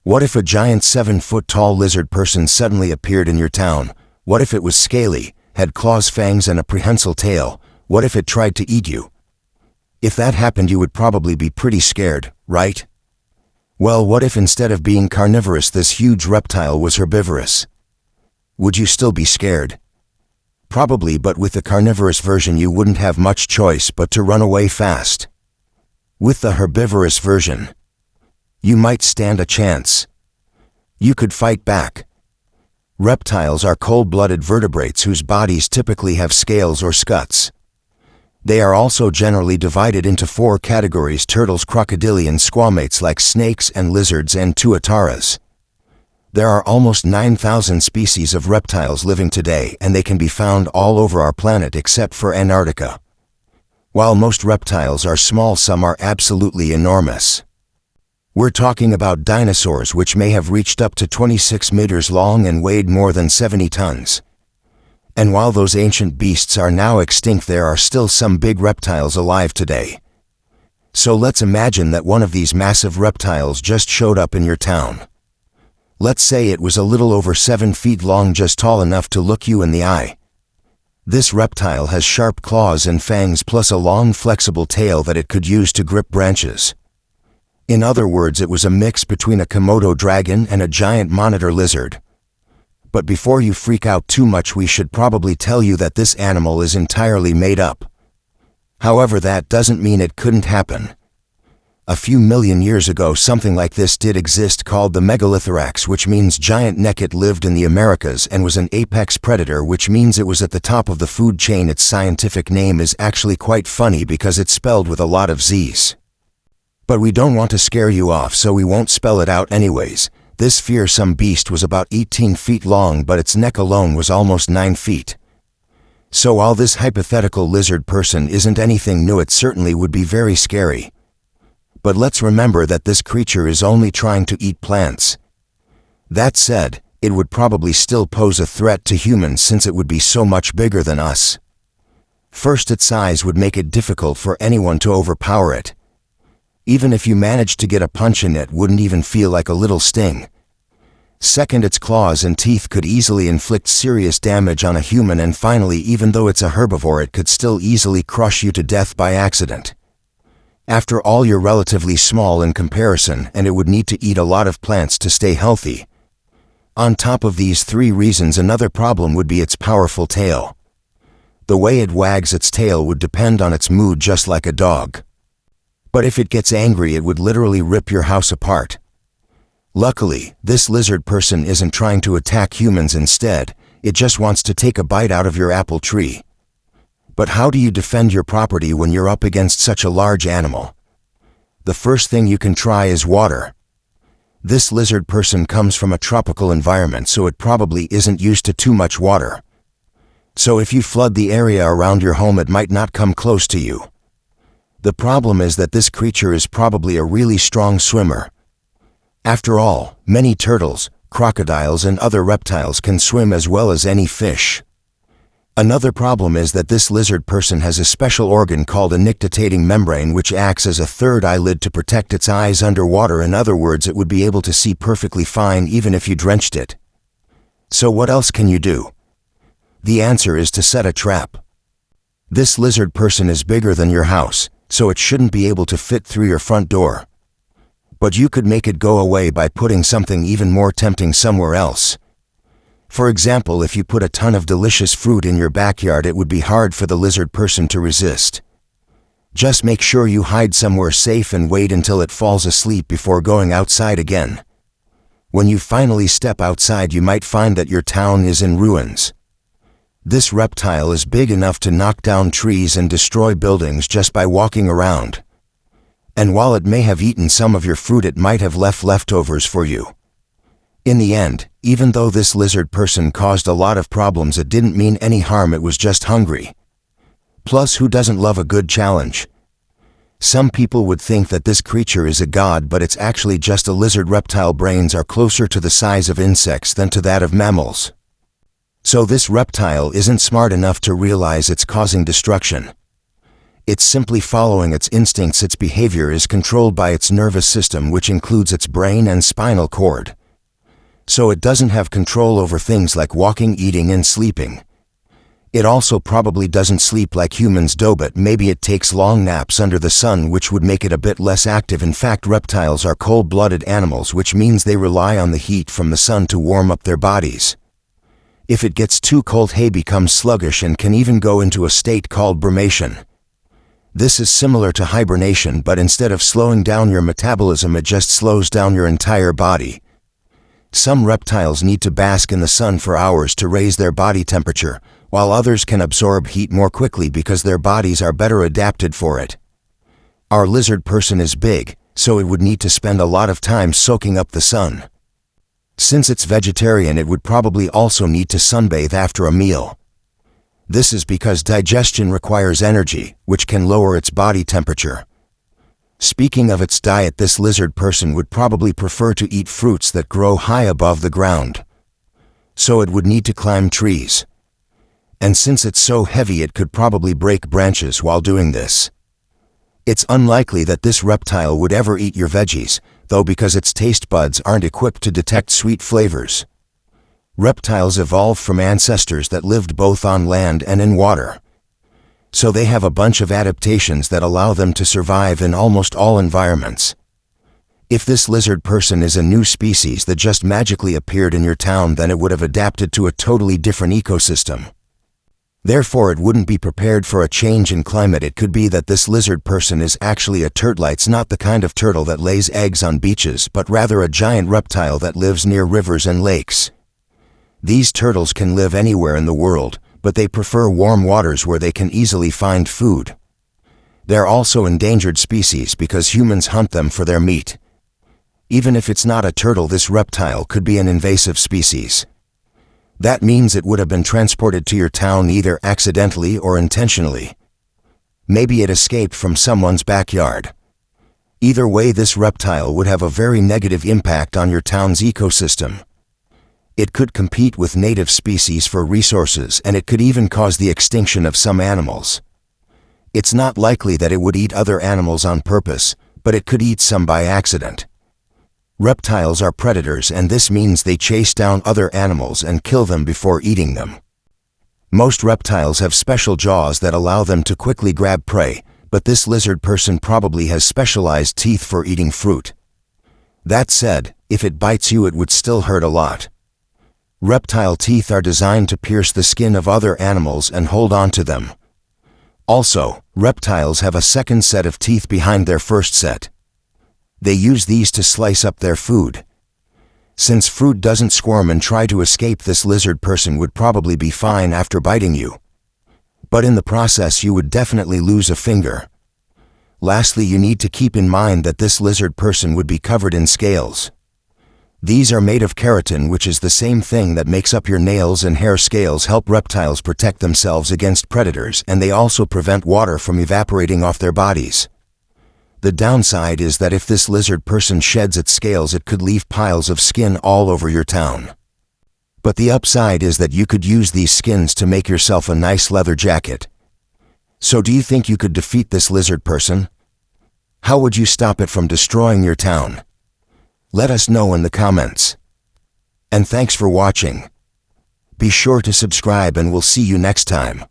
What if a giant 7-foot-tall lizard person suddenly appeared in your town? What if it was scaly, had claws, fangs, and a prehensile tail? What if it tried to eat you? If that happened, you would probably be pretty scared, right? Well, what if instead of being carnivorous, this huge reptile was herbivorous? Would you still be scared? Probably, but with the carnivorous version you wouldn't have much choice but to run away fast. With the herbivorous version, you might stand a chance. You could fight back. Reptiles are cold-blooded vertebrates whose bodies typically have scales or scuts. They are also generally divided into 4 categories: turtles, crocodilian, squamates like snakes and lizards, and tuataras. There are almost 9,000 species of reptiles living today, and they can be found all over our planet except for Antarctica. While most reptiles are small, some are absolutely enormous. We're talking about dinosaurs, which may have reached up to 26 meters long and weighed more than 70 tons. And while those ancient beasts are now extinct, there are still some big reptiles alive today. So let's imagine that one of these massive reptiles just showed up in your town. Let's say it was a little over 7 feet long, just tall enough to look you in the eye. This reptile has sharp claws and fangs, plus a long flexible tail that it could use to grip branches. In other words, it was a mix between a Komodo dragon and a giant monitor lizard. But before you freak out too much, we should probably tell you that this animal is entirely made up. However, that doesn't mean it couldn't happen. A few million years ago, something like this did exist, called the Megalithorax, which means giant neck. It lived in the Americas and was an apex predator, which means it was at the top of the food chain. Its scientific name is actually quite funny because it's spelled with a lot of Z's. But we don't want to scare you off, so we won't spell it out anyways. This fearsome beast was about 18 feet long, but its neck alone was almost 9 feet. So while this hypothetical lizard person isn't anything new, it certainly would be very scary. But let's remember that this creature is only trying to eat plants. That said, it would probably still pose a threat to humans since it would be so much bigger than us. First, its size would make it difficult for anyone to overpower it. Even if you managed to get a punch in, it wouldn't even feel like a little sting. Second, its claws and teeth could easily inflict serious damage on a human. And finally, even though it's a herbivore, it could still easily crush you to death by accident. After all, you're relatively small in comparison, and it would need to eat a lot of plants to stay healthy. On top of these 3 reasons, another problem would be its powerful tail. The way it wags its tail would depend on its mood, just like a dog. But if it gets angry, it would literally rip your house apart. Luckily, this lizard person isn't trying to attack humans. Instead, it just wants to take a bite out of your apple tree. But how do you defend your property when you're up against such a large animal? The first thing you can try is water. This lizard person comes from a tropical environment, so it probably isn't used to too much water. So if you flood the area around your home, it might not come close to you. The problem is that this creature is probably a really strong swimmer. After all, many turtles, crocodiles, and other reptiles can swim as well as any fish. Another problem is that this lizard person has a special organ called a nictitating membrane, which acts as a third eyelid to protect its eyes underwater. In other words, it would be able to see perfectly fine even if you drenched it. So what else can you do? The answer is to set a trap. This lizard person is bigger than your house, so it shouldn't be able to fit through your front door. But you could make it go away by putting something even more tempting somewhere else. For example, if you put a ton of delicious fruit in your backyard, it would be hard for the lizard person to resist. Just make sure you hide somewhere safe and wait until it falls asleep before going outside again. When you finally step outside, you might find that your town is in ruins. This reptile is big enough to knock down trees and destroy buildings just by walking around. And while it may have eaten some of your fruit, it might have left leftovers for you. In the end, even though this lizard person caused a lot of problems, it didn't mean any harm. It was just hungry. Plus, who doesn't love a good challenge? Some people would think that this creature is a god, but it's actually just a lizard. Reptile brains are closer to the size of insects than to that of mammals. So this reptile isn't smart enough to realize it's causing destruction. It's simply following its instincts. Its behavior is controlled by its nervous system, which includes its brain and spinal cord. So it doesn't have control over things like walking, eating, and sleeping. It also probably doesn't sleep like humans do, but maybe it takes long naps under the sun, which would make it a bit less active. In fact, reptiles are cold-blooded animals, which means they rely on the heat from the sun to warm up their bodies. If it gets too cold, they become sluggish and can even go into a state called brumation. This is similar to hibernation, but instead of slowing down your metabolism, it just slows down your entire body. Some reptiles need to bask in the sun for hours to raise their body temperature, while others can absorb heat more quickly because their bodies are better adapted for it. Our lizard person is big, so it would need to spend a lot of time soaking up the sun. Since it's vegetarian, it would probably also need to sunbathe after a meal. This is because digestion requires energy, which can lower its body temperature. Speaking of its diet, this lizard person would probably prefer to eat fruits that grow high above the ground. So it would need to climb trees. And since it's so heavy, it could probably break branches while doing this. It's unlikely that this reptile would ever eat your veggies, though, because its taste buds aren't equipped to detect sweet flavors. Reptiles evolved from ancestors that lived both on land and in water. So they have a bunch of adaptations that allow them to survive in almost all environments. If this lizard person is a new species that just magically appeared in your town, then it would have adapted to a totally different ecosystem. Therefore, it wouldn't be prepared for a change in climate. It could be that this lizard person is actually a turtle. It's not the kind of turtle that lays eggs on beaches, but rather a giant reptile that lives near rivers and lakes. These turtles can live anywhere in the world, but they prefer warm waters where they can easily find food. They're also endangered species because humans hunt them for their meat. Even if it's not a turtle, this reptile could be an invasive species. That means it would have been transported to your town either accidentally or intentionally. Maybe it escaped from someone's backyard. Either way, this reptile would have a very negative impact on your town's ecosystem. It could compete with native species for resources, and it could even cause the extinction of some animals. It's not likely that it would eat other animals on purpose, but it could eat some by accident. Reptiles are predators, and this means they chase down other animals and kill them before eating them. Most reptiles have special jaws that allow them to quickly grab prey, but this lizard person probably has specialized teeth for eating fruit. That said, if it bites you, it would still hurt a lot. Reptile teeth are designed to pierce the skin of other animals and hold on to them. Also, reptiles have a second set of teeth behind their first set. They use these to slice up their food. Since fruit doesn't squirm and try to escape, this lizard person would probably be fine after biting you. But in the process, you would definitely lose a finger. Lastly, you need to keep in mind that this lizard person would be covered in scales. These are made of keratin, which is the same thing that makes up your nails and hair. Scales help reptiles protect themselves against predators, and they also prevent water from evaporating off their bodies. The downside is that if this lizard person sheds its scales, it could leave piles of skin all over your town. But the upside is that you could use these skins to make yourself a nice leather jacket. So do you think you could defeat this lizard person? How would you stop it from destroying your town? Let us know in the comments. And thanks for watching. Be sure to subscribe, and we'll see you next time.